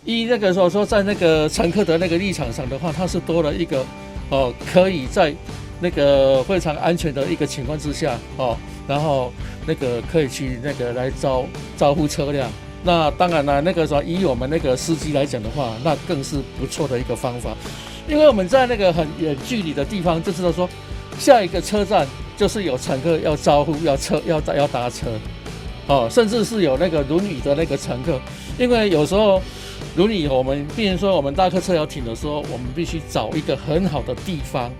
依那个说在那个乘客的那个立场上的话，它是多了一个可以在那个非常安全的一个情况之下然后那个可以去那个来招呼车辆。那当然了，那个说以我们那个司机来讲的话，那更是不错的一个方法，因为我们在那个很远距离的地方就知道说，下一个车站就是有乘客要招呼要搭车。甚至是有那个轮椅的那个乘客，因为有时候轮椅比如说我们大客车要停的时候，我们必须找一个很好的地方。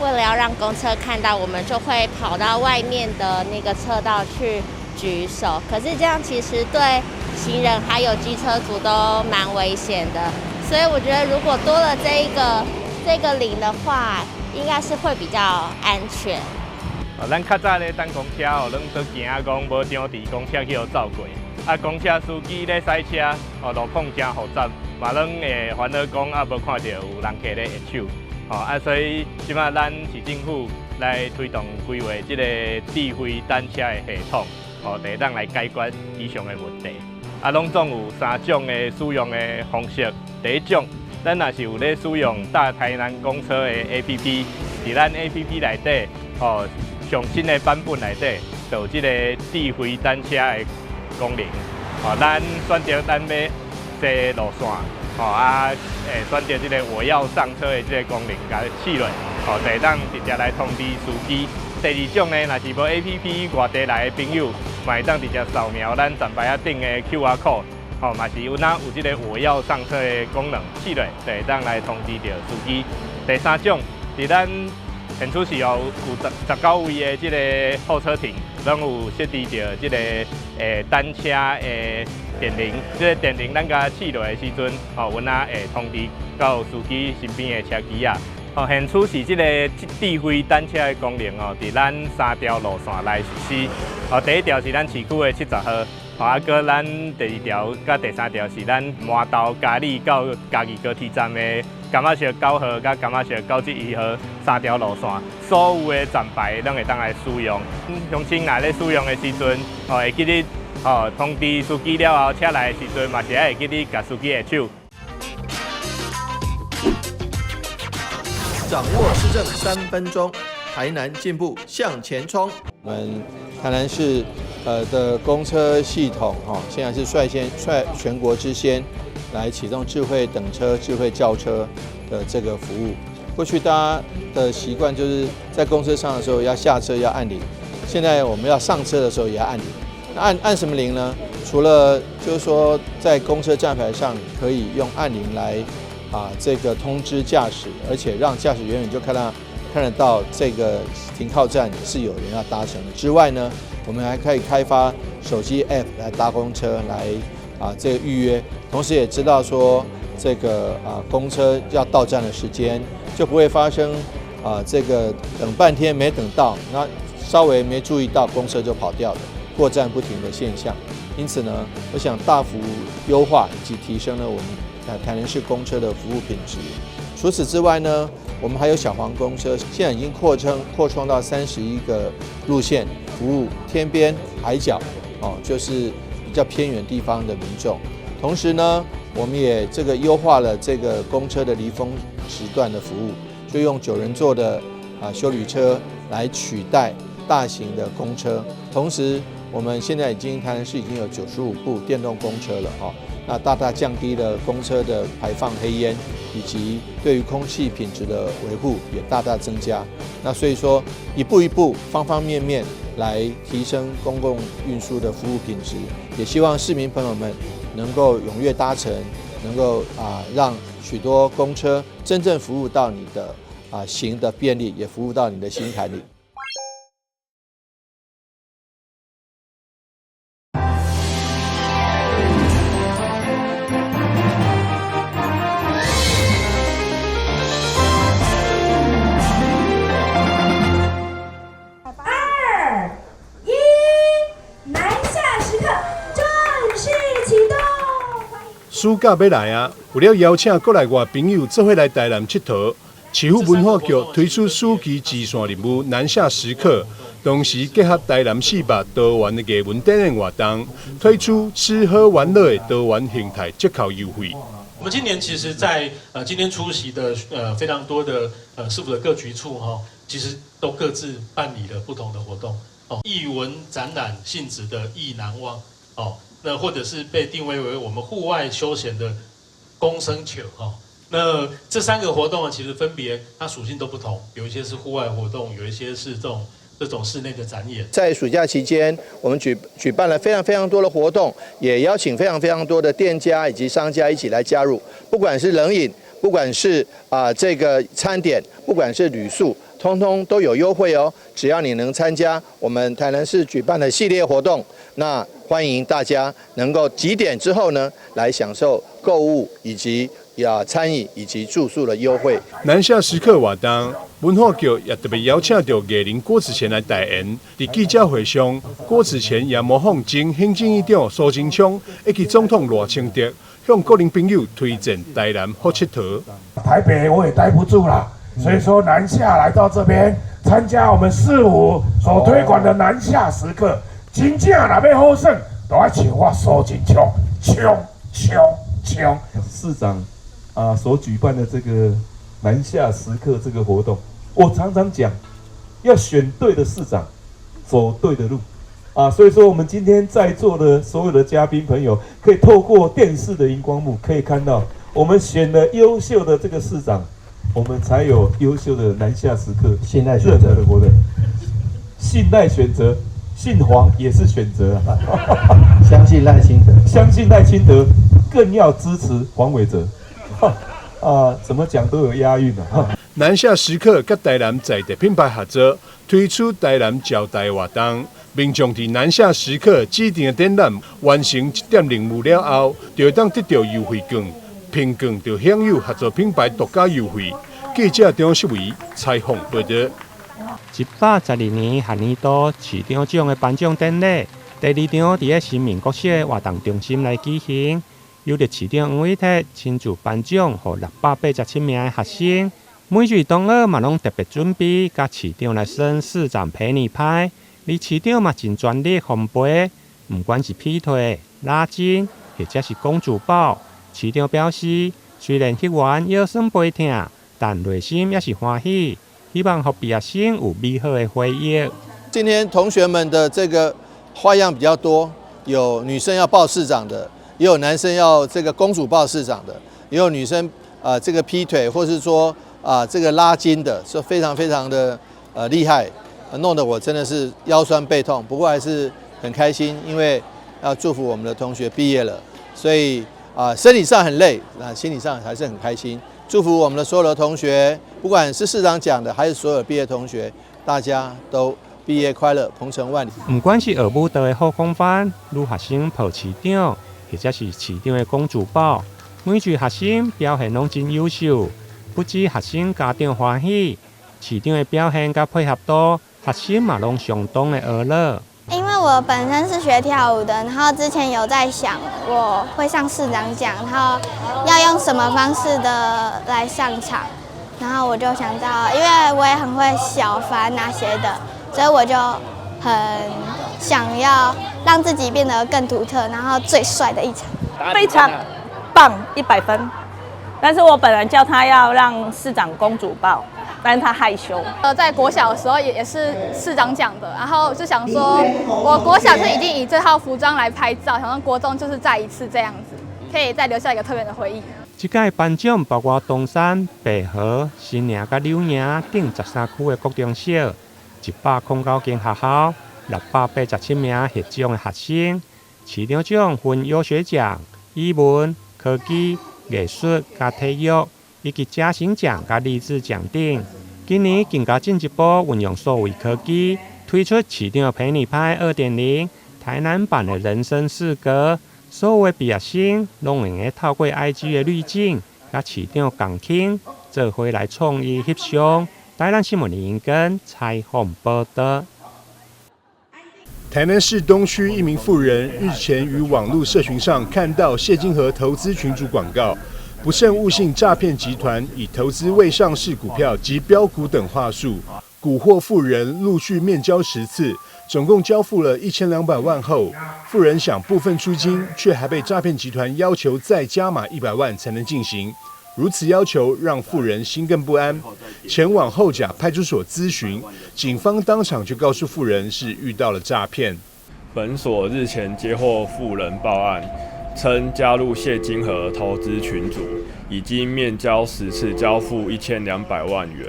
为了要让公车看到，我们就会跑到外面的那个车道去举手。可是这样其实对行人还有机车族都蛮危险的，所以我觉得如果多了这个铃的话，应该是会比较安全。咱较早咧等公车咱都惊讲无张持公车去走过。公车司机咧驶车，路况真复杂，嘛咱会烦恼讲无看到有人客咧下手。所以即摆咱市政府来推动规划即个智慧单车的系统，会当来解决以上的问题。拢总有3种的使用的方式。第一种，咱若是有咧使用大台南公车的 APP， 伫咱 APP 内底，上新的版本内底，就有即个智慧单车的功能。咱选择咱要坐路线，会选择即个我要上车的即个功能，甲试落，就会当直接来通知司机。第二种呢，若是无 APP 外地来的朋友，嘛会当直接扫描咱站牌顶的 QR code，嘛是有即个我要上车的功能，试落就会当来通知到司机。第三种，伫咱现出是有19位的即个候车亭，拢有设置着即个单车的电铃。即个电铃咱甲试落的时阵，阮会通知到司机身边的车机啊。现出是即个智慧单车的功能伫咱3条路线来实施。第一条是咱市区的70号，搁咱第2条甲第3条是咱麻豆嘉义到嘉义高铁站的柑仔石9号甲柑仔石91号3条路线，所有的站牌拢会当来使用。乡亲若咧使用的时阵，会记得通知司机了后，车来的时阵嘛是会记得甲司机下手。掌握市政3分钟，台南进步向前冲。我们台南市的公车系统现在是率全国之先来启动智慧等车、智慧叫车的这个服务。过去大家的习惯就是在公车上的时候要下车要按铃，现在我们要上车的时候也要按铃。那按什么铃呢？除了就是说在公车站牌上可以用按铃来这个通知驾驶，而且让驾驶远远就看得到这个停靠站是有人要搭乘的之外呢，我们还可以开发手机 App 来搭公车来这个预约，同时也知道说这个公车要到站的时间，就不会发生这个等半天没等到，那稍微没注意到公车就跑掉了，过站不停的现象。因此呢，我想大幅优化以及提升了我们台南市公车的服务品质。除此之外呢，我们还有小黄公车，现在已经扩充到31个路线，服务天边、海角，就是比较偏远地方的民众。同时呢，我们也这个优化了这个公车的离峰时段的服务，就用9人座的休旅车来取代大型的公车。同时，我们现在台南市已经有95部电动公车了那大大降低了公车的排放黑烟，以及对于空气品质的维护也大大增加。那所以说，一步一步、方方面面来提升公共运输的服务品质，也希望市民朋友们能够踊跃搭乘，能够让许多公车真正服务到你的行的便利，也服务到你的心坎里。暑假要来啊！为了邀请国内外朋友做伙来台南佚佗，市府文化局推出暑期支线任务南下时刻，同时结合台南市北多元的艺文展演活动，推出吃喝玩乐的多元形态折扣优惠。我们今年其实在今天出席的非常多的市府的各局处其实都各自办理了不同的活动艺文展览性质的艺难忘那或者是被定位为我们户外休闲的公生球那这3个活动其实分别它属性都不同，有一些是户外活动，有一些是这种室内的展演。在暑假期间，我们举办了非常多的活动，也邀请非常多的店家以及商家一起来加入，不管是冷饮，不管是这个餐点，不管是旅宿，通通都有优惠哦。只要你能参加我们台南市举办的系列活动，那欢迎大家能够几点之后呢，来享受购物以及餐饮以及住宿的优惠。南下时刻活动，文化局也特别邀请到艺人郭子乾来代言。在记者会上，郭子乾也模仿前行政院长苏贞昌以及总统赖清德，向个人朋友推荐台南好佚佗。台北我也待不住了，所以说南下来到这边参加我们市府所推广的南下时刻，真正若要好耍，都要请我苏贞昌冲。市长所举办的这个南下时刻这个活动，我常常讲，要选对的市长，走对的路所以说我们今天在座的所有的嘉宾朋友，可以透过电视的荧光幕可以看到，我们选了优秀的这个市长，我们才有优秀的南下时刻信赖选择的活动，信赖选择，姓黄也是选择相信赖清德，更要支持黄伟哲。怎么讲都有押韵南下时刻跟台南在地品牌合作，推出台南招待活动。民众在南下时刻指定的展览完成1点任务了后，就会当得到优惠券，凭券就享有合作品牌独家优惠。记者张世伟采访报道。112年下年度市长奖的颁奖典礼，第2场在新民国小活动中心来举行。由着市长黄伟哲亲自颁奖，予687名的学生。每日同学嘛拢特别准备，甲市长来升市长陪你拍。而市长嘛真全力奉陪，不管是劈腿、拉筋，或者是公主抱，市长表示，虽然迄员腰酸背痛，但内心也是欢喜，希望予毕业生有美好的回忆。今天同学们的这个花样比较多，有女生要抱市长的。也有男生要这个公主抱市长的，也有女生这个劈腿或是说这个拉筋的，是非常的厉害，弄得我真的是腰酸背痛。不过还是很开心，因为要祝福我们的同学毕业了，所以身体上很累，心理上还是很开心。祝福我们的所有的同学，不管是市长讲的，还是所有的毕业同学，大家都毕业快乐，鹏程万里。不管是学舞蹈的好风范，女学生抱市长。或者是市长的公主抱，每一学生表现拢真优秀，不止学生家长欢喜，市长的表现甲配合度，学生嘛拢相当的娱乐。因为我本身是学跳舞的，然后之前有在想我会上市长奖，然后要用什么方式的来上场，然后我就想到，因为我也很会小帆那些的，所以我就很想要让自己变得更独特，然后最帅的一场。非常棒，100分。但是我本来叫他要让市长公主抱，但是他害羞。在国小的时候也是市长奖的，然后就想说，我国小就已经以这套服装来拍照，想说国中就是再一次这样子，可以再留下一个特别的回忆。这届颁奖包括东山、北河、新营甲柳营等13区的国中小，109间学校，687名获奖的学生。市长奖分优学奖、语文、科技、艺术加体育，以及嘉诚奖加励志奖等。今年更加进一步运用数位科技，推出市长陪你拍2.0台南版的人生四格。所有的毕业生拢能够透过 IG 的滤镜，甲市长共庆，做伙来创意翕相。台南新闻林根采访报道。台南市东区一名妇人日前于网络社群上看到谢金河投资群组广告，不慎误信诈骗集团以投资未上市股票及标股等话术，蛊惑妇人陆续面交10次，总共交付了1200万后，富人想部分出金，却还被诈骗集团要求再加码100万才能进行。如此要求让富人心更不安，前往后甲派出所咨询，警方当场就告诉富人是遇到了诈骗。本所日前接获富人报案，称加入谢金河投资群组，已经面交10次，交付1200万元。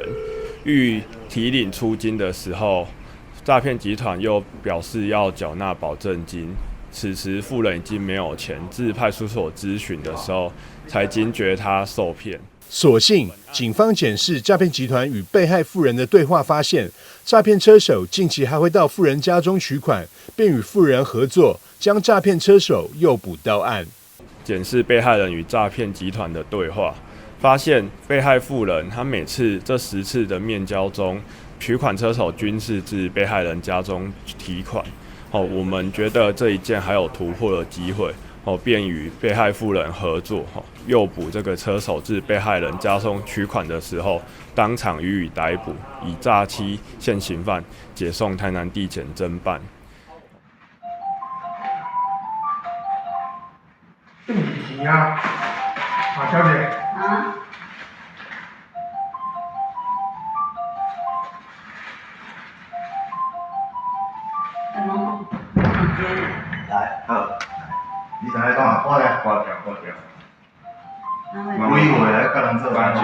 欲提领出金的时候，诈骗集团又表示要缴纳保证金。此时富人已经没有钱，至派出所咨询的时候，才惊觉他受骗。所幸警方检视诈骗集团与被害富人的对话，发现诈骗车手近期还会到富人家中取款，便与富人合作，将诈骗车手诱捕到案。检视被害人与诈骗集团的对话，发现被害富人他每次这10次的面交中，取款车手均是至被害人家中提款。我们觉得这一件还有突破的机会，便与被害富人合作，诱捕这个车手至被害人家中取款的时候，当场予以逮捕，以诈欺现行犯解送台南地检侦办。定期啊，小姐。啊。来，好，你上来讲，我来挂掉。我以为来跟人做班酒。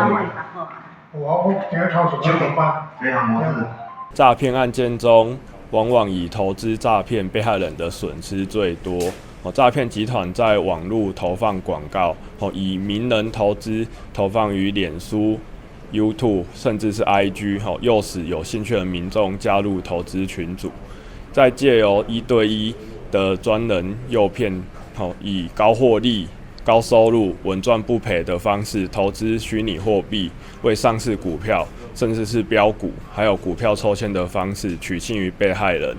我今日考9点半。非常模式。诈骗案件中，往往以投资诈骗被害人的损失最多。诈骗集团在网络投放广告，以名人投资投放于脸书、YouTube 甚至是 IG， 诱使有兴趣的民众加入投资群组，再借由1对1的专人诱骗，以高获利、高收入、稳赚不赔的方式投资虚拟货币，为上市股票甚至是标股，还有股票抽签的方式取信于被害人。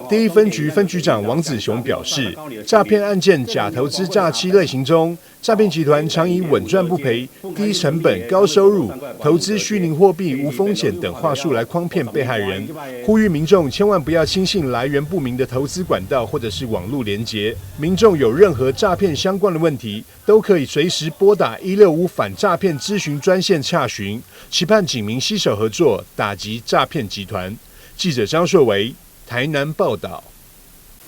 第一分局分局长王子雄表示，诈骗案件假投资诈欺类型中，诈骗集团常以稳赚不赔、低成本、高收入、投资虚拟货币无风险等话术来诓骗被害人，呼吁民众千万不要轻信来源不明的投资管道或者是网络连结。民众有任何诈骗相关的问题，都可以随时拨打165反诈骗咨询专线洽询，期盼警民携手合作，打击诈骗集团。记者张硕维台南报道。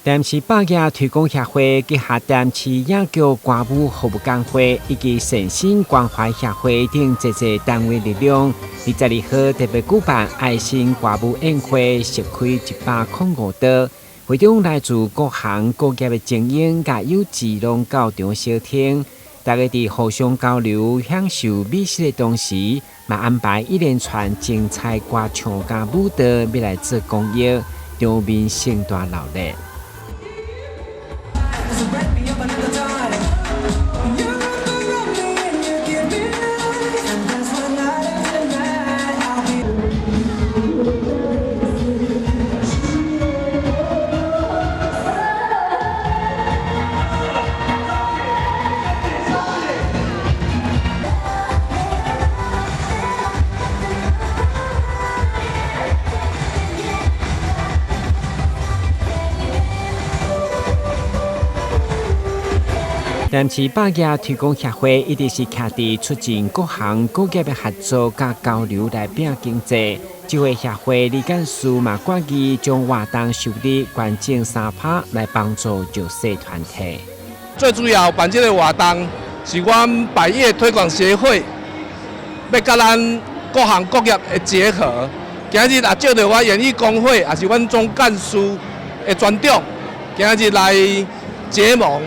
台南市百业推广协会结合台南市亚球歌舞服务工会以及善心关怀协会等这些单位力量，22号特别举办爱心歌舞宴会，设开105桌，会中来自各行各业的精英甲有志拢到场收听。大家伫互相交流、享受美食的同时，嘛安排一连串精彩歌唱甲舞蹈要来做公益，场面盛大热烈。台南市百业推广协会一直是徛伫促进各行各业的合作甲交流来拼经济。这位协会理干事嘛，决议将活动收入捐赠3%来帮助弱势团体。最主要办这个活动是阮百业推广协会要甲咱各行各业的结合。今日也借着我演艺工会，也是阮总干事的专长，今日来结盟。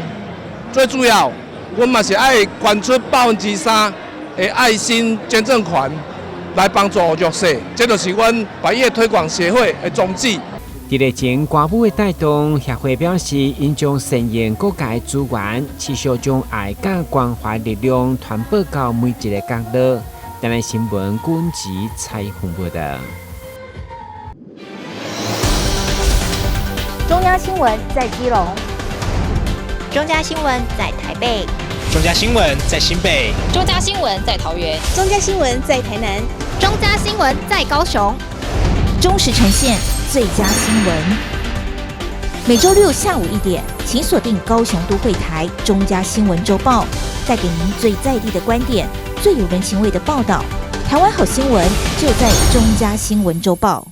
最主要，阮嘛是爱捐出3%的爱心捐赠款来帮助弱势，这就是阮百业推广协会的宗旨。伫日前歌舞的带动，协会表示，因将善用各界资源，持续将爱甲关怀力量传播到每一个角落。台南新闻军籍采访报道。中央新闻在基隆。中嘉新闻在台北，中嘉新闻在新北，中嘉新闻在桃园，中嘉新闻在台南，中嘉新闻在高雄，忠实呈现最佳新闻。每周六下午1点，请锁定高雄都会台中嘉新闻周报，带给您最在地的观点、最有人情味的报道。台湾好新闻就在中嘉新闻周报。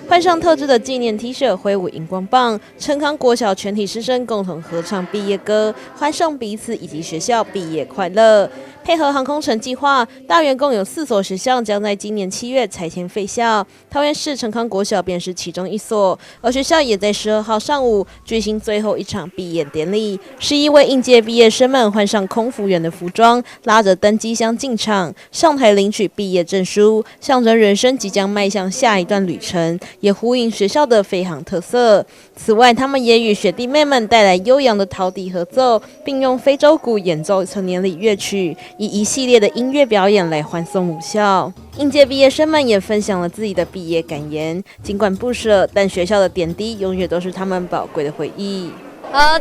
换上特制的纪念 T 恤，挥舞荧光棒，陈康国小全体师生共同合唱毕业歌，欢送彼此以及学校毕业快乐。配合航空城计划，大园共有4所学校将在今年7月拆迁废校，桃园市陈康国小便是其中一所，而学校也在12号上午举行最后一场毕业典礼。11位应届毕业生们换上空服员的服装，拉着登机箱进场，上台领取毕业证书，象征人生即将迈向下一段旅程，也呼应学校的飞航特色。此外，他们也与学弟妹们带来悠扬的陶笛合奏，并用非洲鼓演奏成年礼乐曲，以一系列的音乐表演来欢送母校。应届毕业生们也分享了自己的毕业感言，尽管不舍，但学校的点滴永远都是他们宝贵的回忆。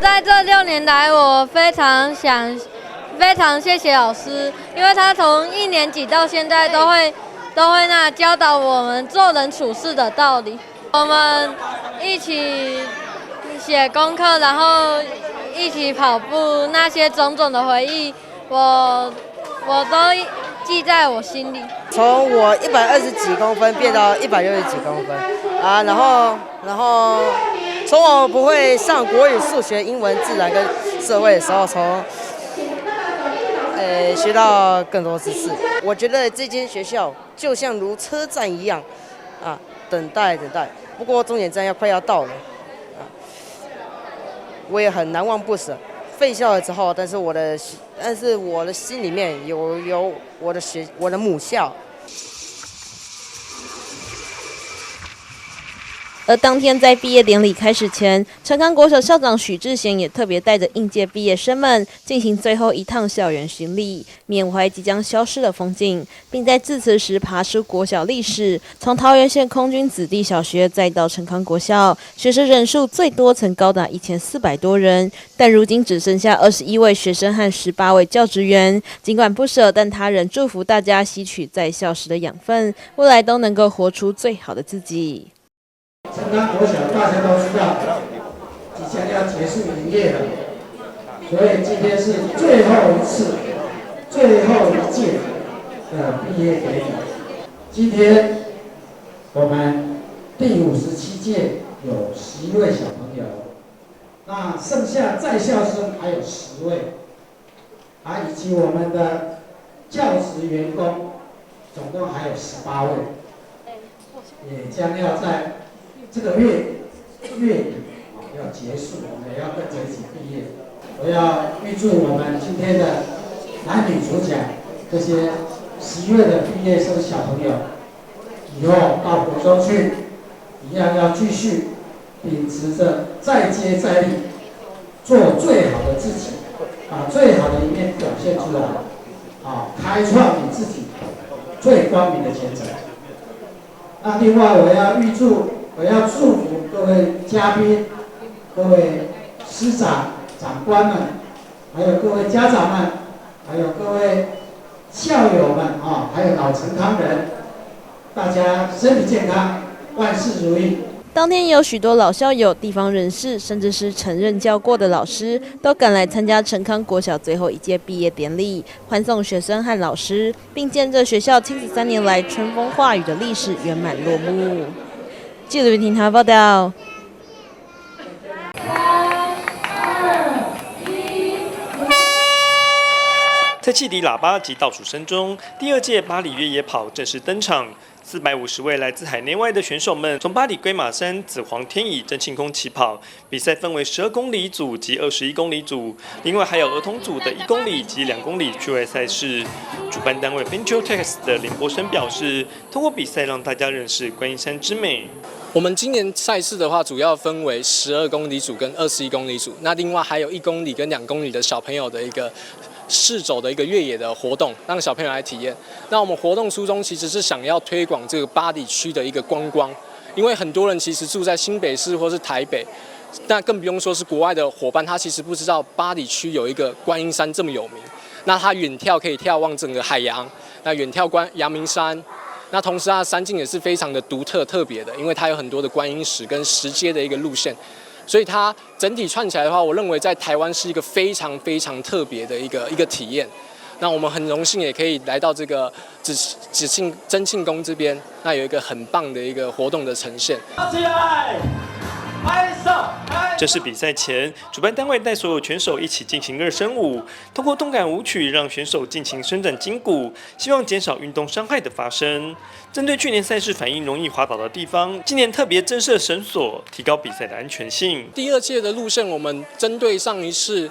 在这6年来，我非常谢谢老师，因为他从1年级到现在都会教导我们做人处事的道理。我们一起写功课，然后一起跑步，那些种种的回忆，我都记在我心里。从我120几公分变到160几公分啊，然后从我不会上国语、数学、英文、自然跟社会的时候，学到更多知识。我觉得这间学校就像如车站一样啊，等待。不过终点站快要到了啊，我也很难忘不舍。废校了之后，但是我的心里面有我的母校。而当天在毕业典礼开始前，陈康国小校长许志贤也特别带着应届毕业生们进行最后一趟校园巡礼，缅怀即将消失的风景，并在致辞时爬出国小历史，从桃园县空军子弟小学再到陈康国小，学生人数最多曾高达1400多人，但如今只剩下21位学生和18位教职员。尽管不舍，但他仍祝福大家吸取在校时的养分，未来都能够活出最好的自己。陈康国小大家都知道，即将要结束营业了，所以今天是最后一届的毕业典礼。今天我们第57届有11位小朋友，那剩下在校生还有10位，以及我们的教职员工，总共还有18位，也将要在这个月底要结束，我们也要跟着一起毕业。我要预祝我们今天的男女主角这些11位的毕业生小朋友，以后到国中去，一样要继续秉持着再接再厉，做最好的自己，把最好的一面表现出来，开创你自己最光明的前程。那另外我要祝福各位嘉宾、各位师长、长官们，还有各位家长们，还有各位校友们还有老陈康人，大家身体健康，万事如意。当天有许多老校友、地方人士，甚至是曾任教过的老师，都赶来参加陈康国小最后一届毕业典礼，欢送学生和老师，并见证学校73年来春风化雨的历史圆满落幕。记者听台报道。在汽笛喇叭及倒数声中，第2届巴黎越野跑正式登场。450位来自海内外的选手们从巴黎龟马山紫黄天椅真庆宫起跑，比赛分为12公里组及21公里组，另外还有儿童组的1公里及2公里趣味赛事。主办单位 Venture Text 的林博生表示，通过比赛让大家认识观音山之美。我们今年赛事的话，主要分为12公里组跟21公里组，那另外还有1公里跟2公里的小朋友的一个试走的一个越野的活动，让小朋友来体验。那我们活动初衷其实是想要推广这个八里区的一个观光，因为很多人其实住在新北市或是台北，那更不用说是国外的伙伴，他其实不知道八里区有一个观音山这么有名。那他远眺可以眺望整个海洋，那远眺阳明山。那同时它的山径也是非常的独特特别的，因为它有很多的观音石跟石阶的一个路线，所以它整体串起来的话，我认为在台湾是一个非常非常特别的一个体验。那我们很荣幸也可以来到这个真庆宫这边，那有一个很棒的一个活动的呈现。正式比赛前，主办单位带所有选手一起进行热身舞，通过动感舞曲让选手尽情伸展筋骨，希望减少运动伤害的发生。针对去年赛事反应容易滑倒的地方，今年特别增设绳索，提高比赛的安全性。第2届的路线，我们针对上一次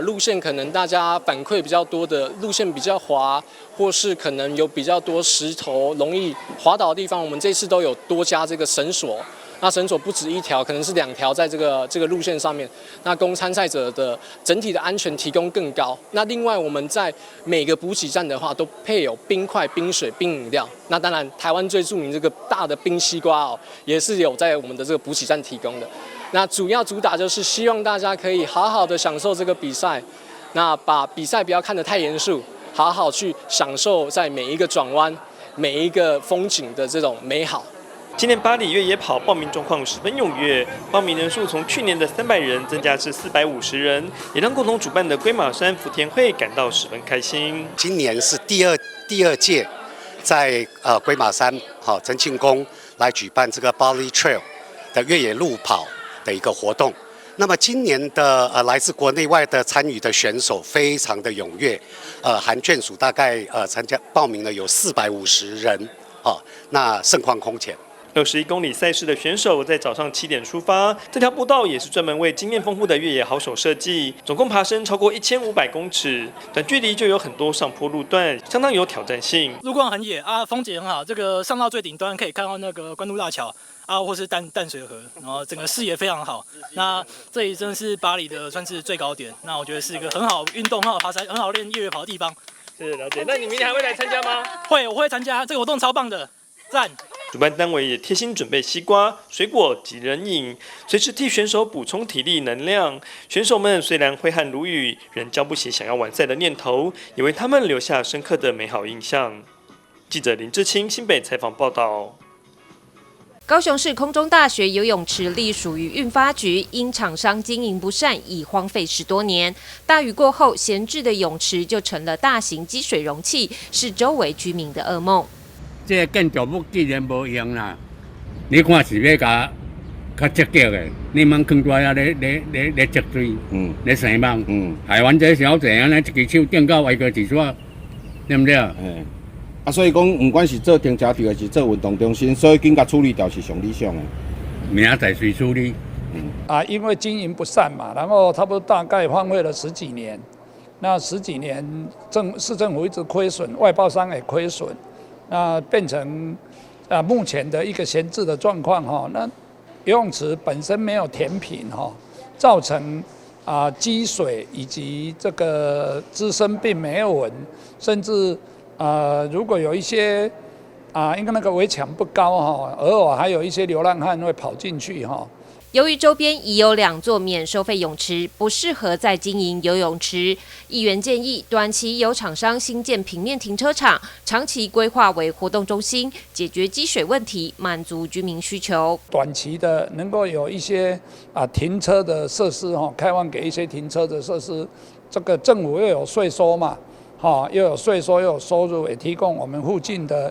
路线可能大家反馈比较多的路线比较滑，或是可能有比较多石头容易滑倒的地方，我们这次都有多加这个绳索。那绳索不止1条，可能是2条在这个路线上面，那供参赛者的整体的安全提供更高。那另外我们在每个补给站的话，都配有冰块、冰水、冰饮料。那当然，台湾最著名这个大的冰西瓜哦，也是有在我们的这个补给站提供的。那主打就是希望大家可以好好的享受这个比赛，那把比赛不要看得太严肃，好好去享受在每一个转弯、每一个风景的这种美好。今年巴黎越野跑报名状况十分踊跃，报名人数从去年的300人增加至450人，也让共同主办的龟马山福田会感到十分开心。今年是第二届，在龟马山真庆宫来举办这个 Bali Trail 的越野路跑的一个活动。那么今年的来自国内外的参与的选手非常的踊跃，含眷属大概报名了有450人，那盛况空前。21公里赛事的选手在早上7点出发，这条步道也是专门为经验丰富的越野好手设计，总共爬升超过1500公尺，短距离就有很多上坡路段，相当有挑战性。路况很野啊，风景很好，这个上到最顶端可以看到那个关渡大桥啊，或是淡水河，然后整个视野非常好。那这里真的是巴黎的算是最高点，那我觉得是一个很好运动、很好爬山、很好练越野跑的地方。是了解。那你明年还会来参加吗？我会参加，这个活动超棒的，赞。主办单位也贴心准备西瓜、水果及冷饮，随时替选手补充体力能量。选手们虽然挥汗如雨，仍浇不起想要完赛的念头，也为他们留下深刻的美好印象。记者林志清新北采访报道。高雄市空中大学游泳池隶属于运发局，因厂商经营不善，已荒废10多年。大雨过后，闲置的泳池就成了大型积水容器，是周围居民的噩梦。这个建筑物既然无用啦，你看是要较积极的，你莫放在遐咧积水，咧生梦，害阮这小姐安尼一只手顶到外个一撮，对不对？所以讲，不管是做停车场还是做运动中心，所以紧甲处理掉是上理想的。明仔再随处理。因为经营不善嘛，然后差不多大概荒废了10几年，那10几年市政府一直亏损，外包商也亏损。那变成目前的一个闲置的状况哈，那游泳池本身没有填平哈，造成积水以及这个滋生病没有稳，甚至如果有一些因为那个围墙不高哈，偶尔还有一些流浪汉会跑进去哈。由于周边已有2座免收费泳池，不适合再经营游泳池，议员建议短期由厂商新建平面停车场，长期规划为活动中心，解决积水问题，满足居民需求。短期的能够有一些停车的设施哈，开放给一些停车的设施，这个政府又有税收嘛，又有税收又有收入，也提供我们附近的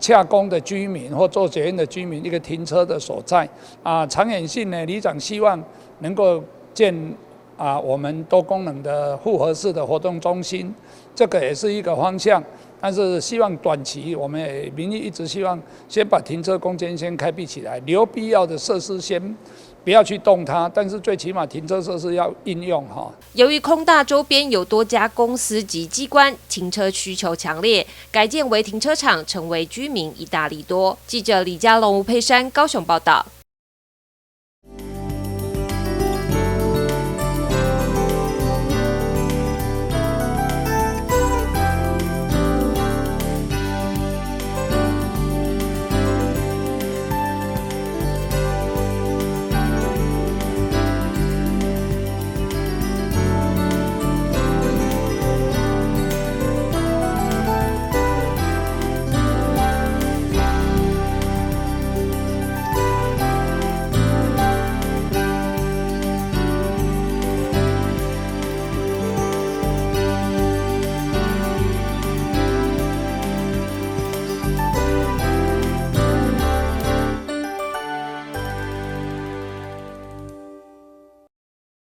洽公的居民或做捷运的居民一个停车的所在长远性呢，里长希望能够建我们多功能的复合式的活动中心，这个也是一个方向。但是希望短期我们民意一直希望先把停车空间先开辟起来，留必要的设施先不要去动它，但是最起码停车设施要应用哈。由于空大周边有多家公司及机关，停车需求强烈，改建为停车场成为居民一大利多。记者李佳龙、吴佩珊高雄报道。